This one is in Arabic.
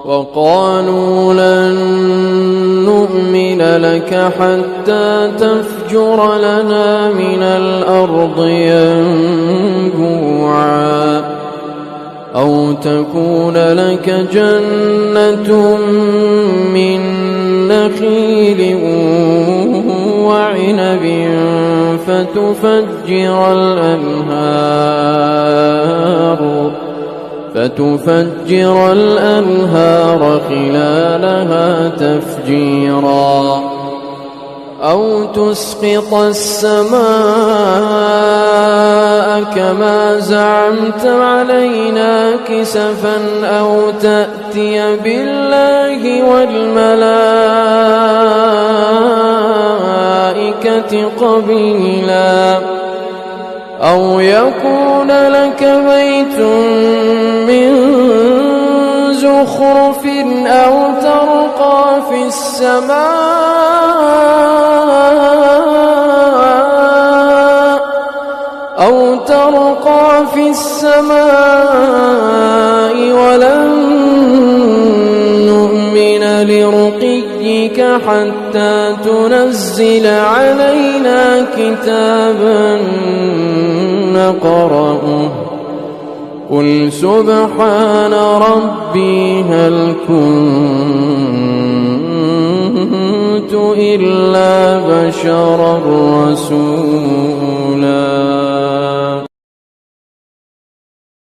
وقالوا لن نؤمن لك حتى تفجر لنا من الأرض ينبوعا أو تكون لك جنة من نخيل وعنب فتفجر الأنهار خلالها تفجيرا أو تسقط السماء كما زعمت علينا كسفا أو تأتي بالله والملائكة قبيلا أو يكون لك بيت من زخرف أو ترقى في السماء ولن نؤمن لرقيك حتى تنزل علينا كتابا نقرأه قل سبحان ربي هل كنت إلا بشرا رسولا